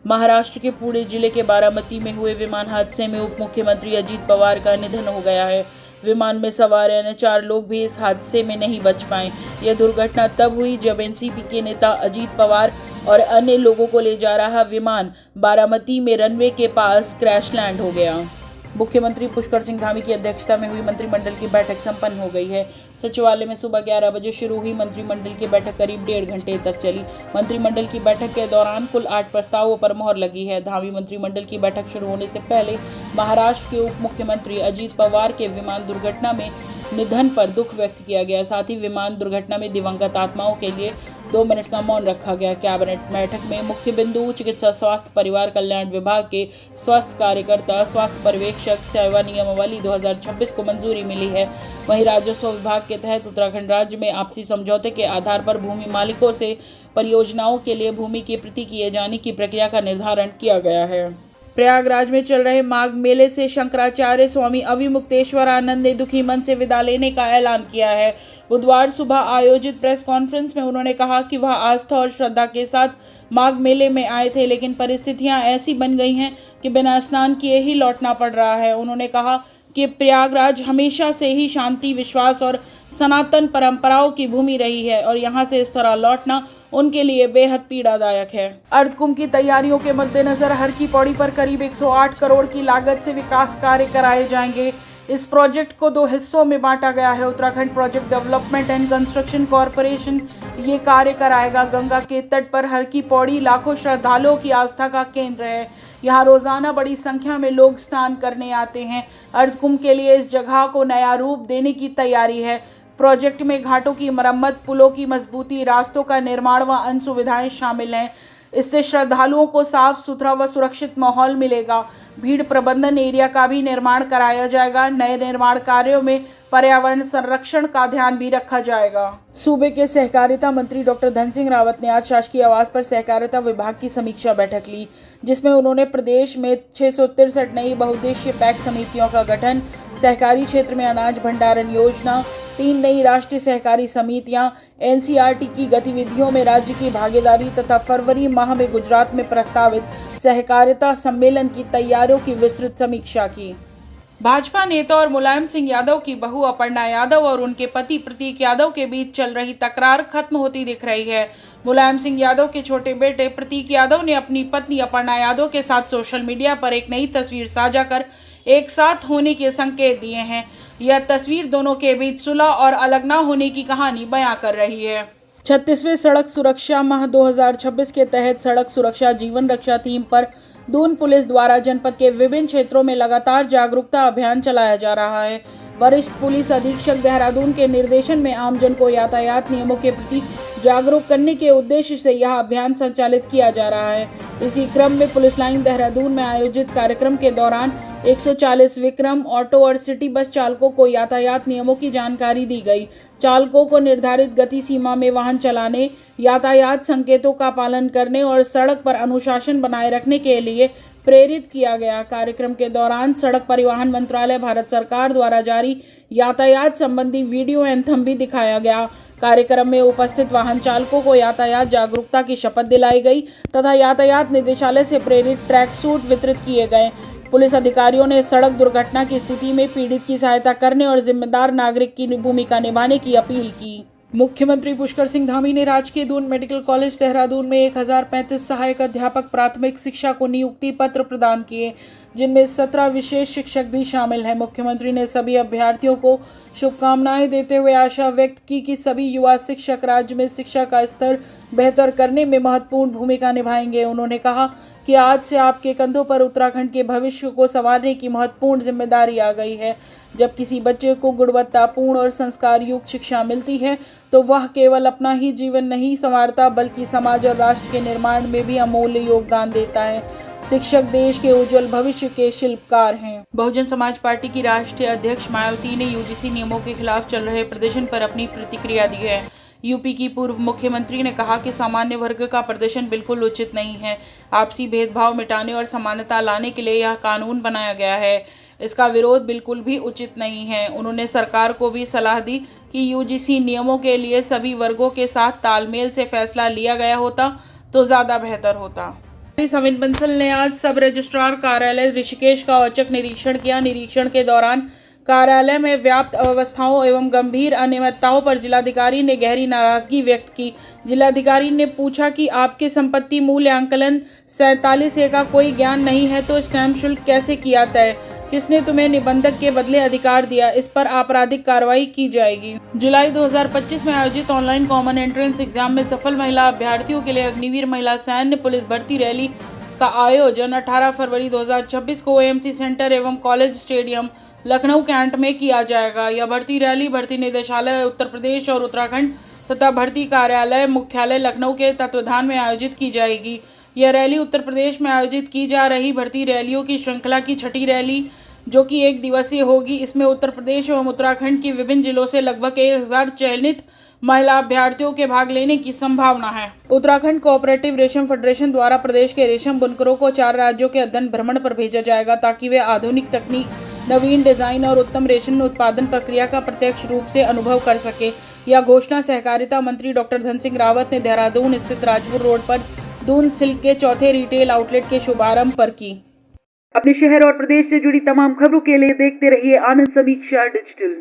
महाराष्ट्र के पुणे जिले के बारामती में हुए विमान हादसे में उप मुख्यमंत्री अजीत पवार का निधन हो गया है। विमान में सवार अन्य 4 लोग भी इस हादसे में नहीं बच पाए। यह दुर्घटना तब हुई जब एनसीपी के नेता अजीत पवार और अन्य लोगों को ले जा रहा विमान बारामती में रनवे के पास क्रैश लैंड हो गया। मुख्यमंत्री पुष्कर सिंह धामी की अध्यक्षता में हुई मंत्रिमंडल की बैठक संपन्न हो गई है। सचिवालय में सुबह 11 बजे शुरू हुई मंत्रिमंडल की बैठक करीब 1.5 घंटे तक चली। मंत्रिमंडल की बैठक के दौरान कुल 8 प्रस्तावों पर मोहर लगी है। धामी मंत्रिमंडल की बैठक शुरू होने से पहले महाराष्ट्र के उप मुख्यमंत्री अजीत पवार के विमान दुर्घटना में निधन पर दुख व्यक्त किया गया। साथ ही विमान दुर्घटना में दिवंगत आत्माओं के लिए 2 मिनट का मौन रखा गया। कैबिनेट बैठक में मुख्य बिंदु चिकित्सा स्वास्थ्य परिवार कल्याण विभाग के स्वास्थ्य कार्यकर्ता स्वास्थ्य पर्यवेक्षक सेवा नियमावली 2026 को मंजूरी मिली है। वहीं राजस्व विभाग के तहत उत्तराखंड राज्य में आपसी समझौते के आधार पर भूमि मालिकों से परियोजनाओं के लिए भूमि की प्रति किए जाने की प्रक्रिया का निर्धारण किया गया है। प्रयागराज में चल रहे माघ मेले से शंकराचार्य स्वामी अविमुक्तेश्वरानंद ने दुखी मन से विदा लेने का ऐलान किया है। बुधवार सुबह आयोजित प्रेस कॉन्फ्रेंस में उन्होंने कहा कि वह आस्था और श्रद्धा के साथ माघ मेले में आए थे, लेकिन परिस्थितियां ऐसी बन गई हैं कि बिना स्नान किए ही लौटना पड़ रहा है। उन्होंने कहा कि प्रयागराज हमेशा से ही शांति, विश्वास और सनातन परंपराओं की भूमि रही है और यहाँ से इस तरह लौटना उनके लिए बेहद पीड़ादायक है। अर्धकुंभ की तैयारियों के मद्देनजर हर की पौड़ी पर करीब 108 करोड़ की लागत से विकास कार्य कराए जाएंगे। इस प्रोजेक्ट को 2 हिस्सों में बांटा गया है। Uttarakhand project development and construction corporation ये कार्य कराएगा। गंगा के तट पर हर की पौड़ी लाखों श्रद्धालुओं की आस्था का केंद्र है। यहाँ रोजाना बड़ी संख्या में लोग स्नान करने आते हैं। अर्धकुंभ के लिए इस जगह को नया रूप देने की तैयारी है। प्रोजेक्ट में घाटों की मरम्मत, पुलों की मजबूती, रास्तों का निर्माण व अन्य सुविधाएं शामिल हैं। इससे श्रद्धालुओं को साफ सुथरा व सुरक्षित माहौल मिलेगा। भीड़ प्रबंधन एरिया का भी निर्माण कराया जाएगा। नए निर्माण कार्यों में पर्यावरण संरक्षण का ध्यान भी रखा जाएगा। सूबे के सहकारिता मंत्री डॉक्टर धन सिंह रावत ने आज शासकीय आवास पर सहकारिता विभाग की समीक्षा बैठक ली, जिसमें उन्होंने प्रदेश में 663 नई बहुउद्देशीय पैक्स समितियों का गठन, सहकारी क्षेत्र में अनाज भंडारण योजना, 3 नई राष्ट्रीय सहकारी समितियां, एनसीईआरटी की गतिविधियों में राज्य की भागीदारी तथा फरवरी माह में गुजरात में प्रस्तावित सहकारिता सम्मेलन की तैयारियों की विस्तृत समीक्षा की। भाजपा नेता और मुलायम सिंह यादव की बहू अपर्णा यादव और उनके पति प्रतीक यादव के बीच चल रही तकरार खत्म होती दिख रही है। मुलायम सिंह यादव के छोटे बेटे प्रतीक यादव ने अपनी पत्नी अपर्णा यादव के साथ सोशल मीडिया पर एक नई तस्वीर साझा कर एक साथ होने के संकेत दिए हैं। यह तस्वीर दोनों के बीच सुलह और अलग न होने की कहानी बयां कर रही है। 36वें सड़क सुरक्षा माह 2026 के तहत सड़क सुरक्षा जीवन रक्षा थीम पर दून पुलिस द्वारा जनपद के विभिन्न क्षेत्रों में लगातार जागरूकता अभियान चलाया जा रहा है। वरिष्ठ पुलिस अधीक्षक देहरादून के निर्देशन में आमजन को यातायात नियमों के प्रति जागरूक करने के उद्देश्य से यह अभियान संचालित किया जा रहा है। इसी क्रम में पुलिस लाइन देहरादून में आयोजित कार्यक्रम के दौरान 140 विक्रम ऑटो और सिटी बस चालकों को यातायात नियमों की जानकारी दी गई। चालकों को निर्धारित गति सीमा में वाहन चलाने, यातायात संकेतों का पालन करने और सड़क पर अनुशासन बनाए रखने के लिए प्रेरित किया गया। कार्यक्रम के दौरान सड़क परिवहन मंत्रालय भारत सरकार द्वारा जारी यातायात संबंधी वीडियो एंथम भी दिखाया गया। कार्यक्रम में उपस्थित वाहन चालकों को यातायात जागरूकता की शपथ दिलाई गई तथा यातायात निदेशालय से प्रेरित ट्रैक सूट वितरित किए गए। पुलिस अधिकारियों ने सड़क दुर्घटना की स्थिति में पीड़ित की सहायता करने और जिम्मेदार नागरिक की भूमिका निभाने की अपील की। मुख्यमंत्री पुष्कर सिंह धामी ने राजकीय दून मेडिकल कॉलेज देहरादून में 1035 सहायक अध्यापक प्राथमिक शिक्षा को नियुक्ति पत्र प्रदान किए, जिनमें 17 विशेष शिक्षक भी शामिल हैं। मुख्यमंत्री ने सभी अभ्यर्थियों को शुभकामनाएं देते हुए आशा व्यक्त की कि सभी युवा शिक्षक राज्य में शिक्षा का स्तर बेहतर करने में महत्वपूर्ण भूमिका निभाएंगे। उन्होंने कहा कि आज से आपके कंधों पर उत्तराखंड के भविष्य को संवारने की महत्वपूर्ण जिम्मेदारी आ गई है। जब किसी बच्चे को गुणवत्तापूर्ण और संस्कार युक्त शिक्षा मिलती है तो वह केवल अपना ही जीवन नहीं संवारता बल्कि समाज और राष्ट्र के निर्माण में भी अमूल्य योगदान देता है। शिक्षक देश के उज्जवल भविष्य के शिल्पकार हैं। बहुजन समाज पार्टी की राष्ट्रीय अध्यक्ष मायावती ने यूजीसी नियमों के खिलाफ चल रहे प्रदर्शन पर अपनी प्रतिक्रिया दी है। यूपी की पूर्व मुख्यमंत्री ने कहा कि सामान्य वर्ग का प्रदर्शन बिल्कुल उचित नहीं है। आपसी भेदभाव मिटाने और समानता लाने के लिए यह कानून बनाया गया है। इसका विरोध बिल्कुल भी उचित नहीं है। उन्होंने सरकार को भी सलाह दी कि यूजीसी नियमों के लिए सभी वर्गों के साथ तालमेल से फैसला लिया गया होता तो ज़्यादा बेहतर होता। सविन बंसल ने आज सब रजिस्ट्रार कार्यालय ऋषिकेश का औचक निरीक्षण किया। निरीक्षण के दौरान कार्यालय में व्याप्त अव्यवस्थाओं एवं गंभीर अनियमितताओं पर जिलाधिकारी ने गहरी नाराजगी व्यक्त की। जिलाधिकारी ने पूछा कि आपके संपत्ति मूल्यांकन 47A का कोई ज्ञान नहीं है तो स्टैंप शुल्क कैसे किया तय? किसने तुम्हें निबंधक के बदले अधिकार दिया? इस पर आपराधिक कार्रवाई की जाएगी। जुलाई 2025 में आयोजित ऑनलाइन कॉमन एंट्रेंस एग्जाम में सफल महिला अभ्यर्थियों के लिए अग्निवीर महिला सैन्य पुलिस भर्ती रैली का आयोजन 18 फरवरी 2026 को एएमसी सेंटर एवं कॉलेज स्टेडियम लखनऊ कैंट में किया जाएगा। यह भर्ती रैली भर्ती निदेशालय उत्तर प्रदेश और उत्तराखंड तथा भर्ती कार्यालय मुख्यालय लखनऊ के तत्वाधान में आयोजित की जाएगी। यह रैली उत्तर प्रदेश में आयोजित की जा रही भर्ती रैलियों की श्रृंखला की छठी रैली जो कि 1 दिवसीय होगी। इसमें उत्तर प्रदेश एवं उत्तराखंड की विभिन्न जिलों से लगभग 1000 चयनित महिला अभ्यर्थियों के भाग लेने की संभावना है। उत्तराखंड कोऑपरेटिव रेशम फेडरेशन द्वारा प्रदेश के रेशम बुनकरों को 4 राज्यों के अध्ययन भ्रमण पर भेजा जाएगा ताकि वे आधुनिक तकनीक, नवीन डिजाइन और उत्तम रेशम उत्पादन प्रक्रिया का प्रत्यक्ष रूप से अनुभव कर सके। यह घोषणा सहकारिता मंत्री डॉक्टर धन सिंह रावत ने देहरादून स्थित राजपुर रोड पर दून सिल्क के चौथे रिटेल आउटलेट के शुभारंभ पर की। अपने शहर और प्रदेश से जुड़ी तमाम खबरों के लिए देखते रहिए आनंद समीक्षा डिजिटल।